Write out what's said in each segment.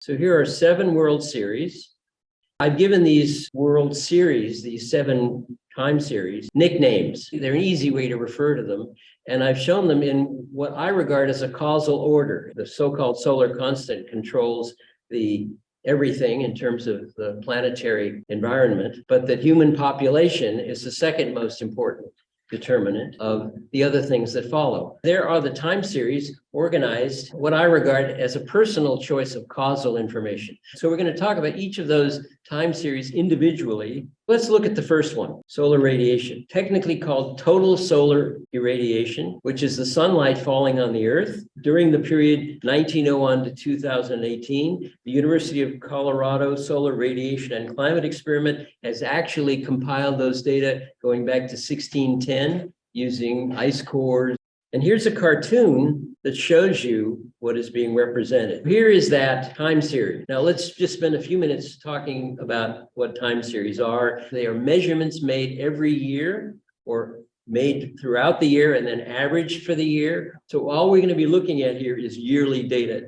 So here are 7 World Series. I've given these World Series, these 7 time series, nicknames. They're an easy way to refer to them. And I've shown them in what I regard as a causal order. The so-called solar constant controls everything in terms of the planetary environment, but that human population is the second most important determinant of the other things that follow. There are the time series organized what I regard as a personal choice of causal information. So we're going to talk about each of those time series individually. Let's look at the first one, solar radiation, technically called total solar irradiation, which is the sunlight falling on the Earth. During the period 1901 to 2018, the University of Colorado Solar Radiation and Climate Experiment has actually compiled those data going back to 1610 using ice cores. And here's a cartoon that shows you what is being represented. Here is that time series. Now let's just spend a few minutes talking about what time series are. They are measurements made every year or made throughout the year and then averaged for the year. So all we're going to be looking at here is yearly data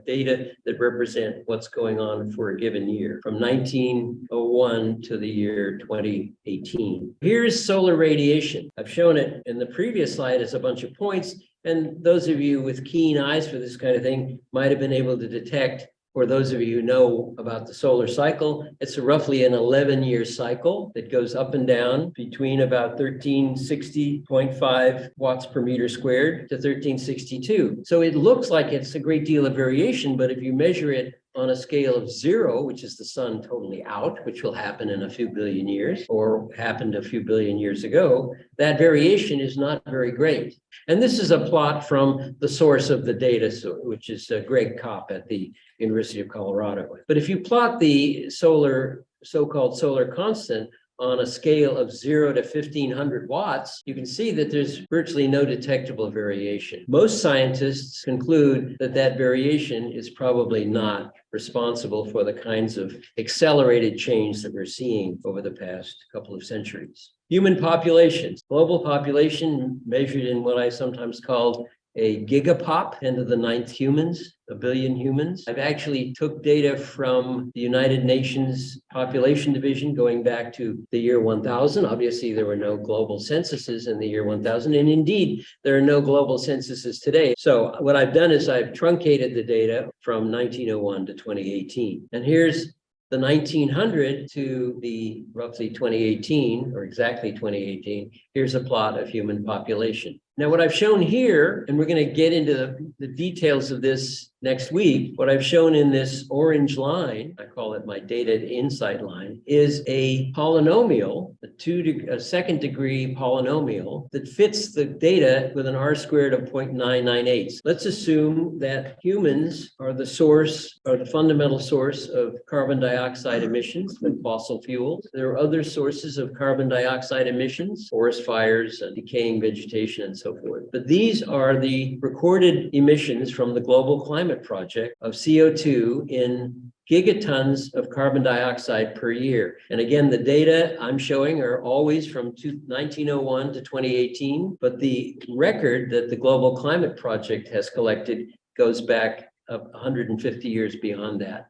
that represent what's going on for a given year from 1901 to the year 2018. Here's solar radiation. I've shown it in the previous slide as a bunch of points. And those of you with keen eyes for this kind of thing might have been able to detect, for those of you who know about the solar cycle, it's roughly an 11-year cycle that goes up and down between about 1360.5 watts per meter squared to 1362. So it looks like it's a great deal of variation, but if you measure it on a scale of 0, which is the sun totally out, which will happen in a few billion years or happened a few billion years ago, that variation is not very great. And this is a plot from the source of the data, which is Greg Kopp at the University of Colorado. But if you plot the so-called solar constant on a scale of 0 to 1500 watts, you can see that there's virtually no detectable variation. Most scientists conclude that that variation is probably not responsible for the kinds of accelerated change that we're seeing over the past couple of centuries. Human populations, global population measured in what I sometimes called a gigapop, 10 to the 9th humans, a billion humans. I've actually took data from the United Nations Population Division going back to the year 1000. Obviously, there were no global censuses in the year 1000. And indeed, there are no global censuses today. So what I've done is I've truncated the data from 1901 to 2018. And here's the 1900 to the roughly 2018, or exactly 2018. Here's a plot of human population. Now, what I've shown here, and we're going to get into the details of this next week, what I've shown in this orange line, I call it my data insight line, is a polynomial, a second degree polynomial that fits the data with an R squared of 0.998. Let's assume that humans are the source, or the fundamental source of carbon dioxide emissions from fossil fuels. There are other sources of carbon dioxide emissions, forest fires, decaying vegetation, and so forth. But these are the recorded emissions from the Global Climate Project of CO2 in gigatons of carbon dioxide per year. And again, the data I'm showing are always from 1901 to 2018, but the record that the Global Climate Project has collected goes back 150 years beyond that.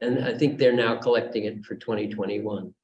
And I think they're now collecting it for 2021.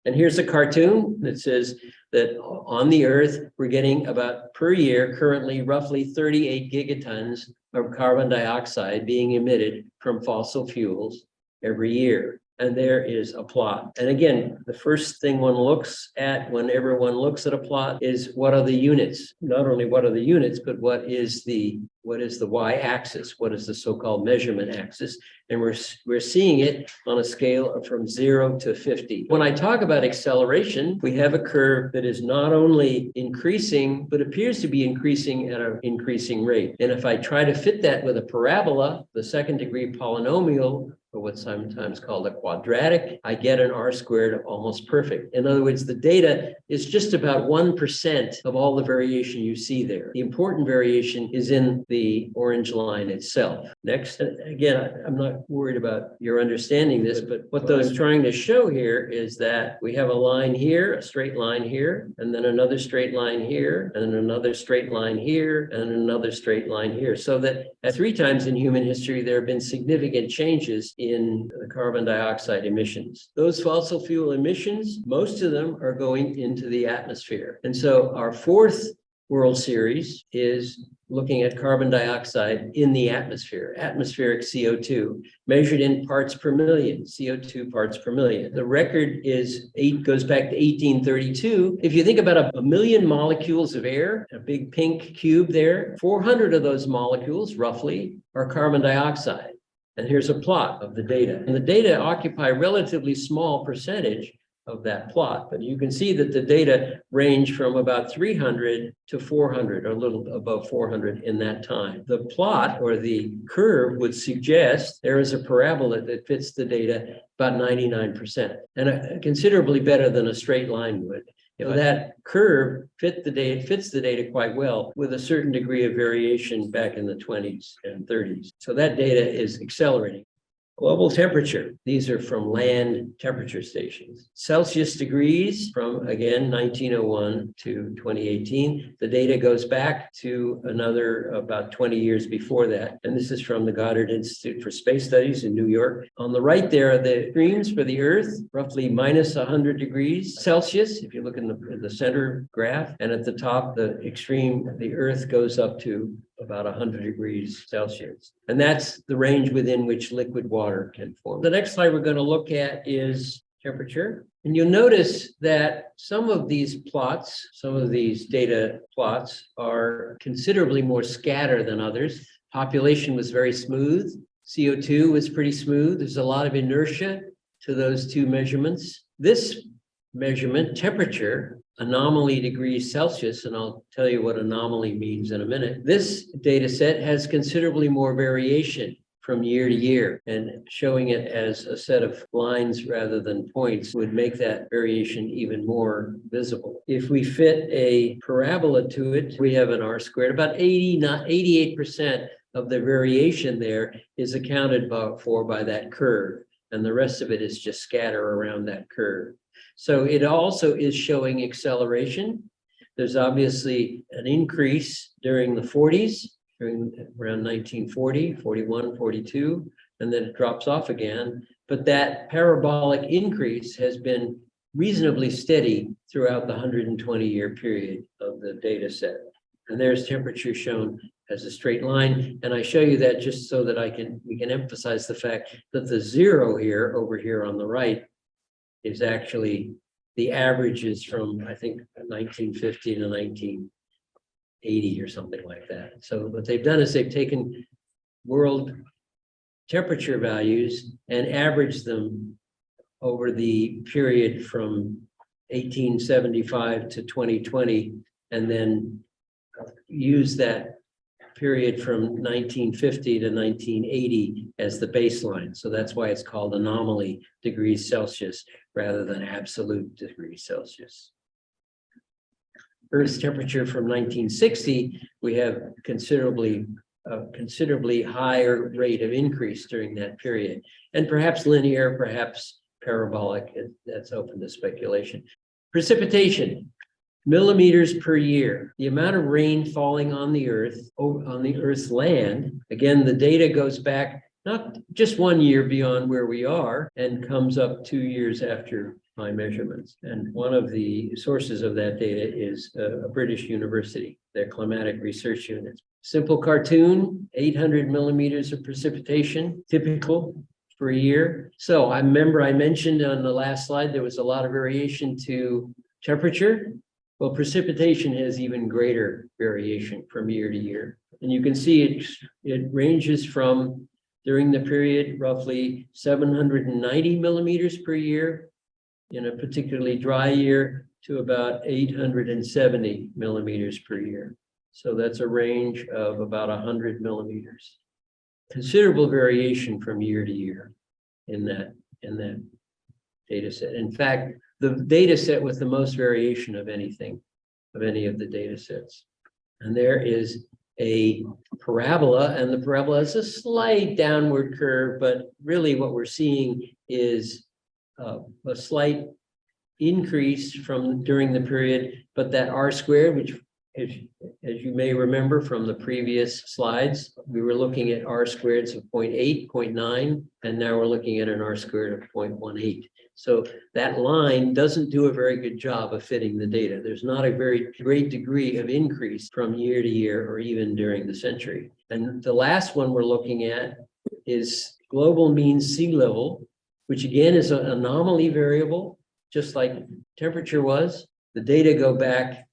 And here's a cartoon that says that on the Earth, we're getting about per year, currently roughly 38 gigatons of carbon dioxide being emitted from fossil fuels every year. And there is a plot. And again, the first thing one looks at when everyone looks at a plot is what are the units? Not only what are the units, but what is the y-axis? What is the so-called measurement axis? And we're seeing it on a scale of from 0 to 50. When I talk about acceleration, we have a curve that is not only increasing, but appears to be increasing at an increasing rate. And if I try to fit that with a parabola, the second degree polynomial, or what's sometimes called a quadratic, I get an R squared of almost perfect. In other words, the data is just about 1% of all the variation you see there. The important variation is in the orange line itself. Next, again, I'm not worried about your understanding this, but what those trying to show here is that we have a line here, a straight line here, and then another straight line here, and another straight line here, and another straight line here. So that at 3 times in human history, there have been significant changes in the carbon dioxide emissions. Those fossil fuel emissions, most of them are going into the atmosphere. And so our 4th World Series is looking at carbon dioxide in the atmosphere, atmospheric CO2, measured in parts per million, CO2 parts per million. The record goes back to 1832. If you think about a million molecules of air, a big pink cube there, 400 of those molecules, roughly, are carbon dioxide. And here's a plot of the data. And the data occupy a relatively small percentage of that plot, but you can see that the data range from about 300 to 400, or a little above 400 in that time. The plot or the curve would suggest there is a parabola that fits the data about 99%, and considerably better than a straight line would. You know, that curve fits the data quite well, with a certain degree of variation back in the 20s and 30s. So that data is accelerating. Global temperature. These are from land temperature stations. Celsius degrees from, again, 1901 to 2018. The data goes back to another about 20 years before that. And this is from the Goddard Institute for Space Studies in New York. On the right there are the extremes for the Earth, roughly minus 100 degrees Celsius, if you look in the center graph. And at the top, the extreme, the Earth goes up to about 100 degrees Celsius. And that's the range within which liquid water can form. The next slide we're going to look at is temperature. And you'll notice that some of these plots, some of these data plots are considerably more scattered than others. Population was very smooth. CO2 was pretty smooth. There's a lot of inertia to those 2 measurements. This measurement, temperature, anomaly degrees Celsius, and I'll tell you what anomaly means in a minute. This data set has considerably more variation from year to year, and showing it as a set of lines rather than points would make that variation even more visible. If we fit a parabola to it, we have an R squared. About 88% of the variation there is accounted for by that curve, and the rest of it is just scatter around that curve. So it also is showing acceleration. There's obviously an increase during the 40s, around 1940, 41, 42, and then it drops off again. But that parabolic increase has been reasonably steady throughout the 120-year period of the data set. And there's temperature shown as a straight line. And I show you that just so that we can emphasize the fact that the 0 here, over here on the right, is actually the averages from, I think, 1950 to 1980 or something like that. So what they've done is they've taken world temperature values and averaged them over the period from 1875 to 2020, and then use that period from 1950 to 1980 as the baseline. So that's why it's called anomaly degrees Celsius rather than absolute degrees Celsius. Earth's temperature from 1960, we have considerably higher rate of increase during that period, and perhaps linear, perhaps parabolic. That's open to speculation. Precipitation. Millimeters per year, the amount of rain falling on the Earth, on the Earth's land. Again, the data goes back not just 1 year beyond where we are and comes up 2 years after my measurements. And one of the sources of that data is a British university, their climatic research unit. Simple cartoon, 800 millimeters of precipitation, typical for a year. So I remember I mentioned on the last slide, there was a lot of variation to temperature. Well, precipitation has even greater variation from year to year. And you can see it ranges from, during the period, roughly 790 millimeters per year in a particularly dry year to about 870 millimeters per year. So that's a range of about 100 millimeters. Considerable variation from year to year in that data set. In fact, the data set with the most variation of anything, of any of the data sets. And there is a parabola, and the parabola has a slight downward curve, but really what we're seeing is a slight increase from during the period, but that r squared, which as you may remember from the previous slides, we were looking at r squareds of 0.8, 0.9, and now we're looking at an r squared of 0.18. So that line doesn't do a very good job of fitting the data. There's not a very great degree of increase from year to year or even during the century. And the last one we're looking at is global mean sea level, which again is an anomaly variable, just like temperature was. The data go back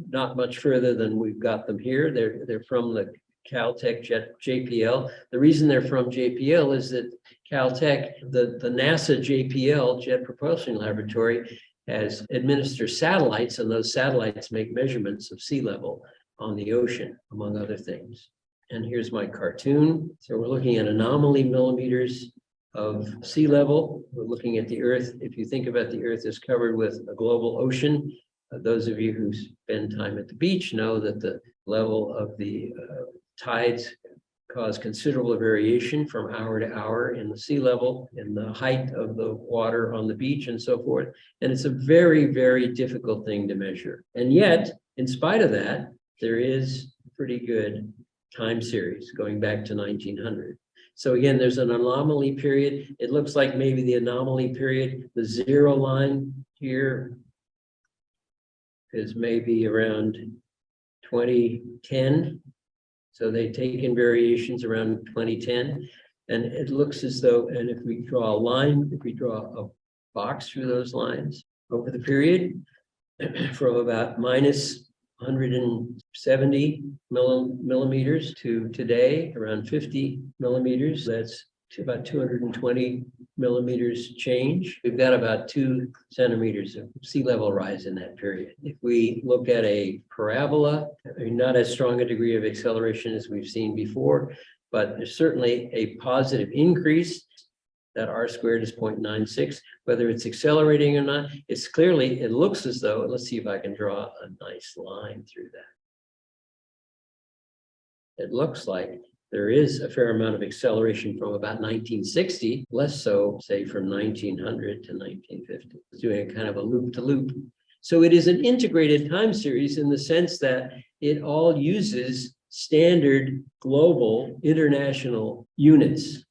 not much further than we've got them here. They're from the Caltech JPL. The reason they're from JPL is that Caltech, the NASA JPL, Jet Propulsion Laboratory, has administered satellites, and those satellites make measurements of sea level on the ocean, among other things. And here's my cartoon. So we're looking at anomaly millimeters of sea level. We're looking at the Earth. If you think about the Earth is covered with a global ocean, those of you who spend time at the beach know that the level of the tides cause considerable variation from hour to hour in the sea level, in the height of the water on the beach, and so forth. And it's a very, very difficult thing to measure. And yet, in spite of that, there is a pretty good time series going back to 1900. So again, there's an anomaly period. It looks like maybe the anomaly period, the zero line here is maybe around 2010. So they've taken variations around 2010. And it looks as though, and if we draw a line, if we draw a box through those lines over the period from about minus 170 millimeters to today, around 50 millimeters, that's to about 220 millimeters change. We've got about 2 centimeters of sea level rise in that period. If we look at a parabola, I mean, not as strong a degree of acceleration as we've seen before, but there's certainly a positive increase. That r squared is 0.96. Whether it's accelerating or not, it's clearly, it looks as though, let's see if I can draw a nice line through that. It looks like there is a fair amount of acceleration from about 1960, less so, say, from 1900 to 1950. It's doing a kind of a loop to loop. So it is an integrated time series in the sense that it all uses standard global international units.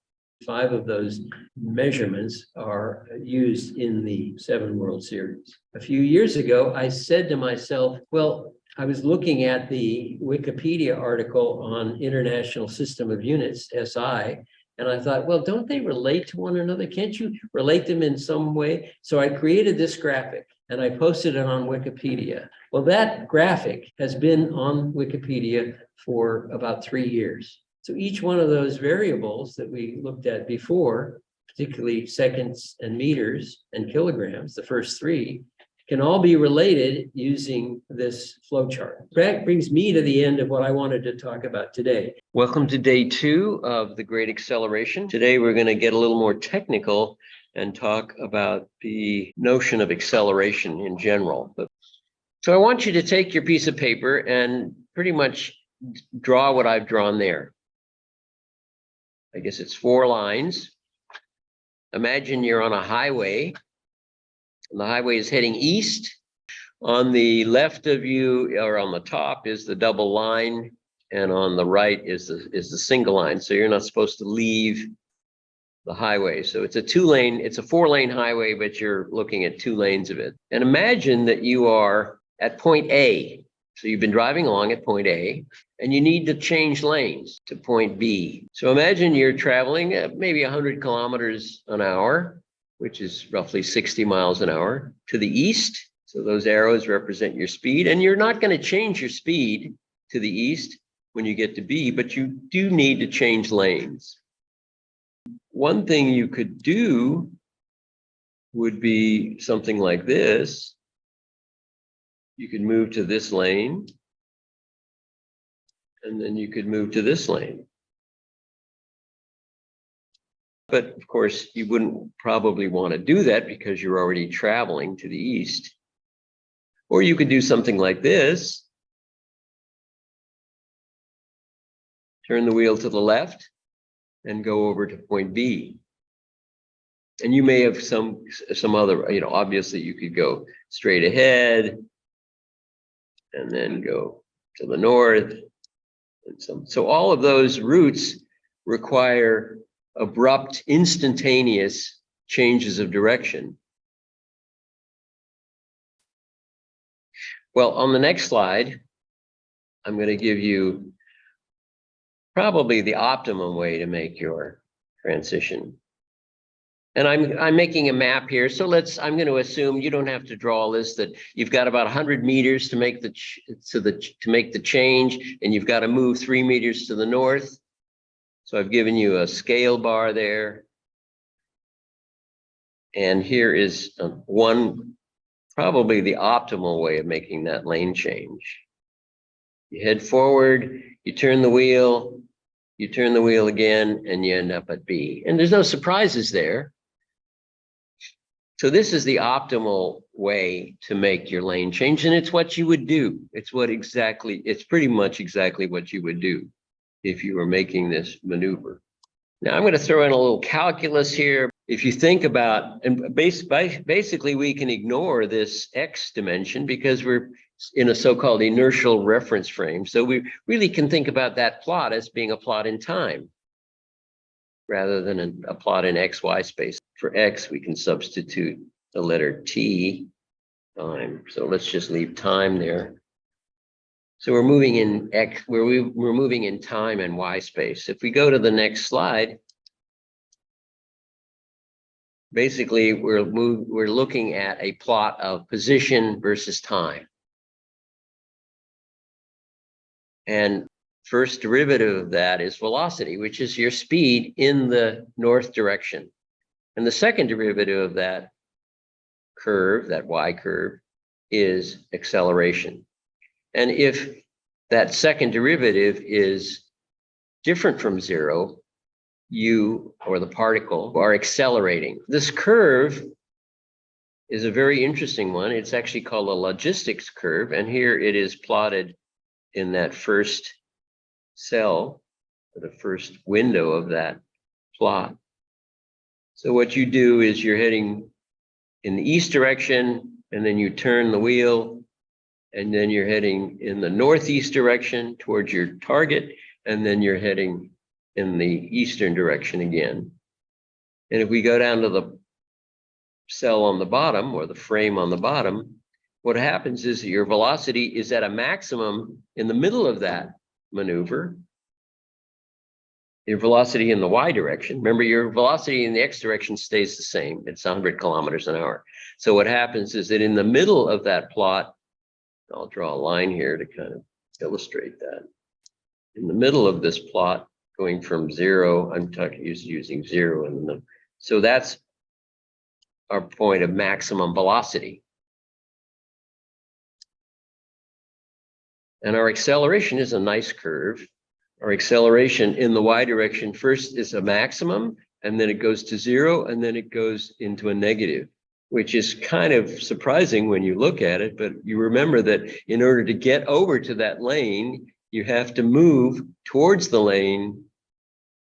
5 of those measurements are used in the 7 World Series. A few years ago, I said to myself, well, I was looking at the Wikipedia article on International System of Units, SI, and I thought, well, don't they relate to one another? Can't you relate them in some way? So I created this graphic and I posted it on Wikipedia. Well, that graphic has been on Wikipedia for about 3 years. So each one of those variables that we looked at before, particularly seconds and meters and kilograms, the first 3, can all be related using this flowchart. That brings me to the end of what I wanted to talk about today. Welcome to day 2 of the Great Acceleration. Today we're going to get a little more technical and talk about the notion of acceleration in general. So I want you to take your piece of paper and pretty much draw what I've drawn there. I guess it's 4 lines. Imagine you're on a highway. And the highway is heading east. On the left of you, or on the top, is the double line, and on the right is the single line. So you're not supposed to leave the highway. So it's a 4-lane highway, but you're looking at 2 lanes of it. And imagine that you are at point A. So you've been driving along at point A, and you need to change lanes to point B. So imagine you're traveling at maybe 100 kilometers an hour, which is roughly 60 miles an hour, to the east. So those arrows represent your speed, and you're not going to change your speed to the east when you get to B, but you do need to change lanes. One thing you could do would be something like this. You could move to this lane, and then you could move to this lane. But of course, you wouldn't probably want to do that because you're already traveling to the east. Or you could do something like this. turn the wheel to the left, and go over to point B. And you may have some other, obviously you could go straight ahead and then go to the north. And so all of those routes require abrupt, instantaneous changes of direction. Well, on the next slide, I'm going to give you probably the optimum way to make your transition. And I'm making a map here. So I'm going to assume you don't have to draw all this, that you've got about 100 meters to make the change, and you've got to move 3 meters to the north. So I've given you a scale bar there. And here is probably the optimal way of making that lane change. You head forward, you turn the wheel again, and you end up at B. And there's no surprises there. So this is the optimal way to make your lane change, and it's what you would do. It's pretty much exactly what you would do if you were making this maneuver. Now I'm going to throw in a little calculus here. If you think about, and basically we can ignore this X dimension because we're in a so-called inertial reference frame. So we really can think about that plot as being a plot in time rather than a plot in XY space. For X, we can substitute the letter T, time. So let's just leave time there. So we're moving in X, we're moving in time and Y space. If we go to the next slide, basically we're looking at a plot of position versus time. And first derivative of that is velocity, which is your speed in the north direction. And the second derivative of that curve, that Y curve, is acceleration. And if that second derivative is different from zero, you, or the particle, are accelerating. This curve is a very interesting one. It's actually called a logistics curve. And here it is plotted in that first cell, or the first window of that plot. So what you do is you're heading in the east direction, and then you turn the wheel, and then you're heading in the northeast direction towards your target, and then you're heading in the eastern direction again. And if we go down to the cell on the bottom, or the frame on the bottom, what happens is that your velocity is at a maximum in the middle of that maneuver. Your velocity in the Y direction. Remember, your velocity in the X direction stays the same. It's 100 kilometers an hour. So what happens is that in the middle of that plot, I'll draw a line here to kind of illustrate that. In the middle of this plot, going from zero, I'm using zero in the middle. So that's our point of maximum velocity. And our acceleration is a nice curve. Our acceleration in the Y direction first is a maximum, and then it goes to zero, and then it goes into a negative, which is kind of surprising when you look at it. But you remember that in order to get over to that lane, you have to move towards the lane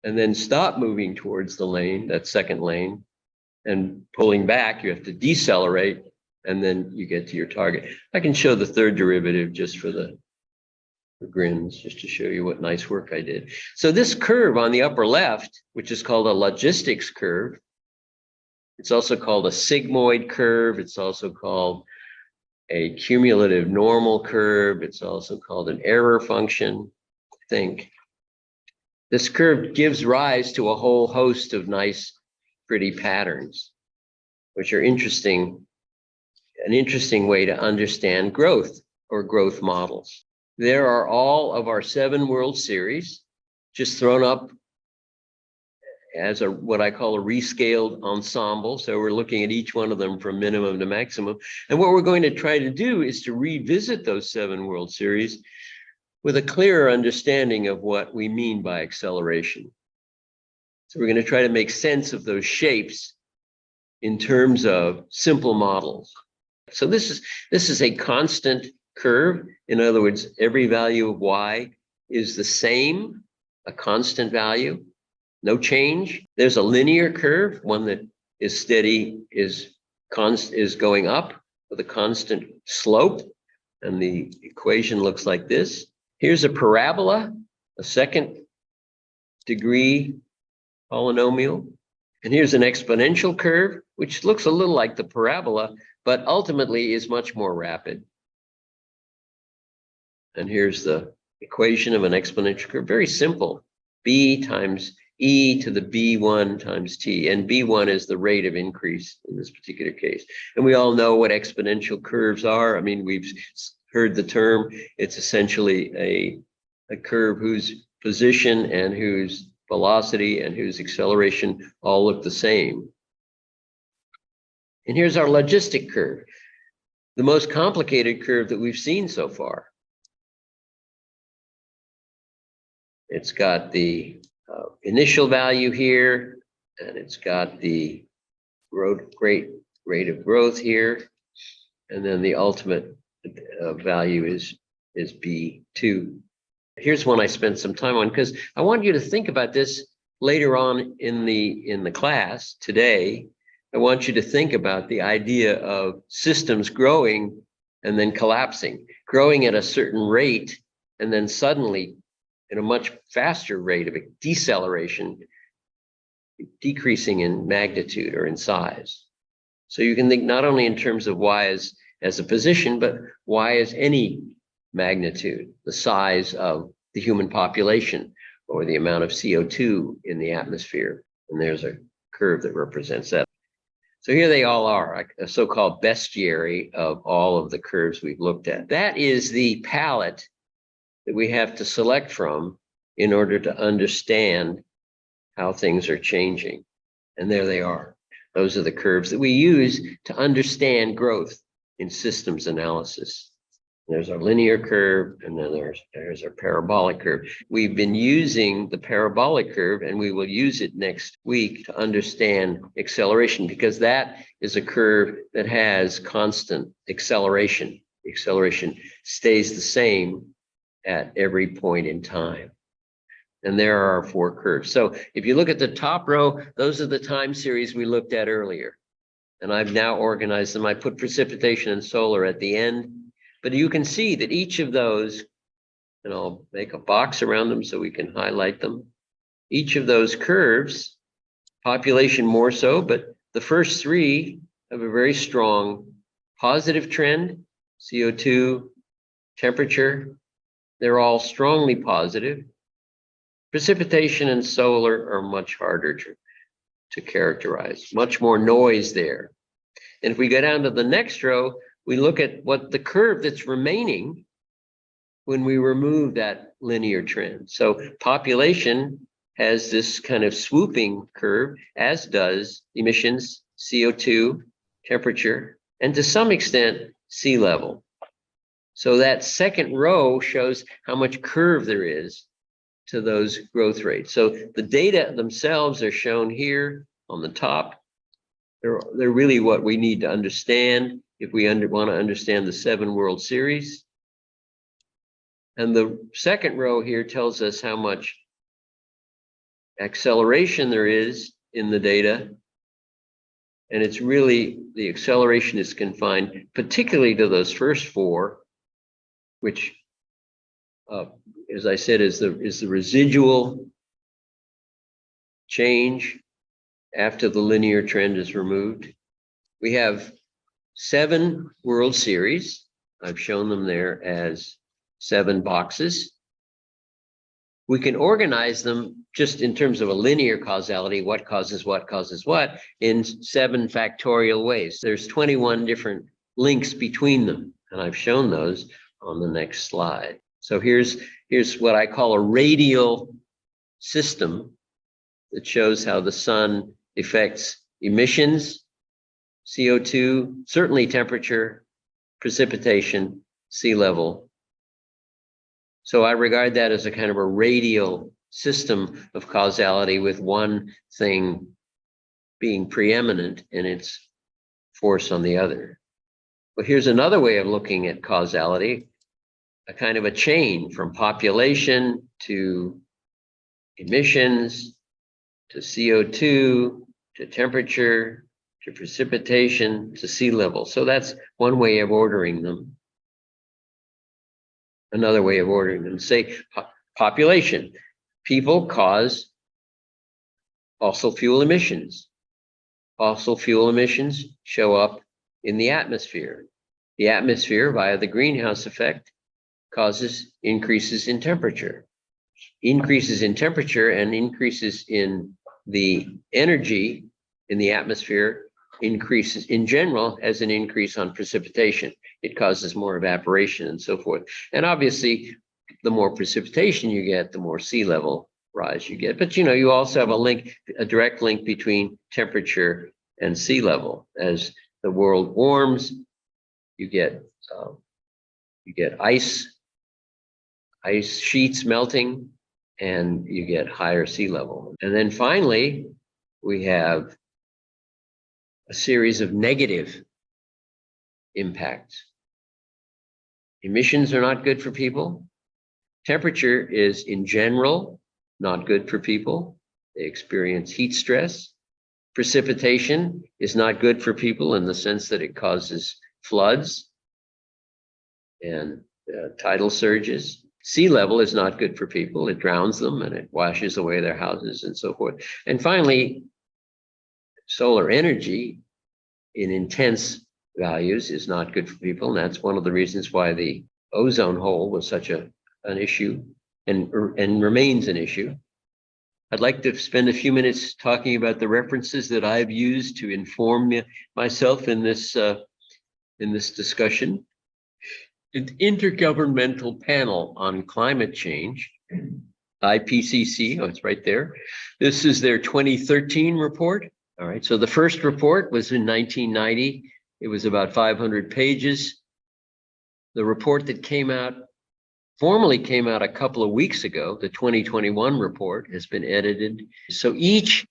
and then stop moving towards the lane, that second lane, and pulling back, you have to decelerate, and then you get to your target. I can show the third derivative just for grins, just to show you what nice work I did. So this curve on the upper left, which is called a logistics curve, it's also called a sigmoid curve. It's also called a cumulative normal curve. It's also called an error function. Think. This curve gives rise to a whole host of nice, pretty patterns, which are interesting, an interesting way to understand growth or growth models. There are all of our 7 World Series just thrown up as what I call a rescaled ensemble. So we're looking at each one of them from minimum to maximum. And what we're going to try to do is to revisit those 7 World Series with a clearer understanding of what we mean by acceleration. So we're going to try to make sense of those shapes in terms of simple models. So this is a constant curve. In other words, every value of Y is the same a constant value, no change. There's a linear curve, one that is steady, is going up with a constant slope. And the equation looks like this. Here's a parabola, a second degree polynomial. And here's an exponential curve, which looks a little like the parabola, but ultimately is much more rapid. And here's the equation of an exponential curve, very simple. B times e to the b1 times t, and b1 is the rate of increase in this particular case. And we all know what exponential curves are. I mean, we've heard the term. It's essentially a curve whose position and whose velocity and whose acceleration all look the same. And here's our logistic curve, the most complicated curve that we've seen so far. It's got the initial value here, and it's got the rate of growth here, and then the ultimate value is B2. Here's one I spent some time on because I want you to think about this later on in the class today. I want you to think about the idea of systems growing and then collapsing, growing at a certain rate, and then suddenly at a much faster rate of deceleration, decreasing in magnitude or in size. So you can think not only in terms of y as a position, but y as any magnitude, the size of the human population or the amount of CO2 in the atmosphere. And there's a curve that represents that. So here they all are, a so-called bestiary of all of the curves we've looked at. That is the palette that we have to select from in order to understand how things are changing. And there they are. Those are the curves that we use to understand growth in systems analysis. There's our linear curve, and then there's our parabolic curve. We've been using the parabolic curve, and we will use it next week to understand acceleration, because that is a curve that has constant acceleration. The acceleration stays the same at every point in time. And there are our four curves. So if you look at the top row, those are the time series we looked at earlier. And I've now organized them. I put precipitation and solar at the end. But you can see that each of those, and I'll make a box around them so we can highlight them. Each of those curves, population more so, but the first three have a very strong positive trend, CO2, temperature. They're all strongly positive. Precipitation and solar are much harder to characterize, much more noise there. And if we go down to the next row, we look at what the curve that's remaining when we remove that linear trend. So population has this kind of swooping curve, as does emissions, CO2, temperature, and to some extent, sea level. So that second row shows how much curve there is to those growth rates. So the data themselves are shown here on the top. They're really what we need to understand if we want to understand the 7 World Series. And the second row here tells us how much acceleration there is in the data. And it's really, the acceleration is confined particularly to those first 4, which, as I said, is the residual change after the linear trend is removed. We have 7 World Series. I've shown them there as 7 boxes. We can organize them just in terms of a linear causality, what causes what causes what, in 7 factorial ways. There's 21 different links between them, and I've shown those on the next slide. So here's what I call a radial system that shows how the sun affects emissions, CO2, certainly temperature, precipitation, sea level. So I regard that as a kind of a radial system of causality, with one thing being preeminent in its force on the other. But here's another way of looking at causality, a kind of a chain from population to emissions, to CO2, to temperature, to precipitation, to sea level. So that's one way of ordering them. Another way of ordering them, say population. People cause fossil fuel emissions. Fossil fuel emissions show up in the atmosphere. The atmosphere, via the greenhouse effect, causes increases in temperature. Increases in temperature and increases in the energy in the atmosphere increases in general as an increase on precipitation. It causes more evaporation and so forth. And obviously, the more precipitation you get, the more sea level rise you get. But you also have a direct link between temperature and sea level. As the world warms, you get ice sheets melting, and you get higher sea level. And then finally, we have a series of negative impacts. Emissions are not good for people. Temperature is, in general, not good for people. They experience heat stress. Precipitation is not good for people in the sense that it causes floods and tidal surges. Sea level is not good for people. It drowns them and it washes away their houses and so forth. And finally, solar energy in intense values is not good for people. And that's one of the reasons why the ozone hole was such an issue and remains an issue. I'd like to spend a few minutes talking about the references that I've used to inform myself in this discussion. An Intergovernmental Panel on Climate Change, IPCC, it's right there. This is their 2013 report. All right, so the first report was in 1990. It was about 500 pages. The report that formally came out a couple of weeks ago, the 2021 report, has been edited. So each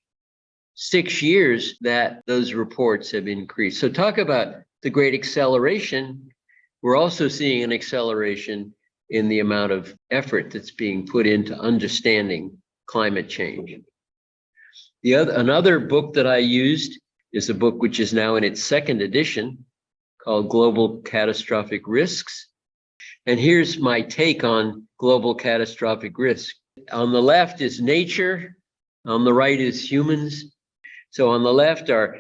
6 years that those reports have increased. So talk about the great acceleration. We're also seeing an acceleration in the amount of effort that's being put into understanding climate change. Another book that I used is a book which is now in its second edition called Global Catastrophic Risks. And here's my take on global catastrophic risk. On the left is nature, on the right is humans. So on the left are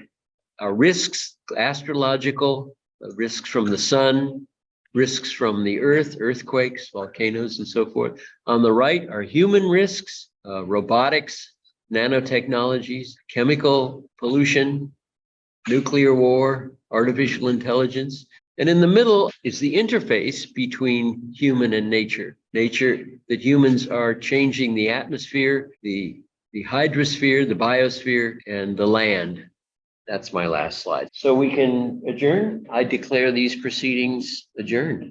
risks, astrological, risks from the sun, risks from the earth, earthquakes, volcanoes, and so forth. On the right are human risks, robotics, nanotechnologies, chemical pollution, nuclear war, artificial intelligence. And in the middle is the interface between human and nature. Nature, that humans are changing the atmosphere, the hydrosphere, the biosphere, and the land. That's my last slide. So we can adjourn. I declare these proceedings adjourned.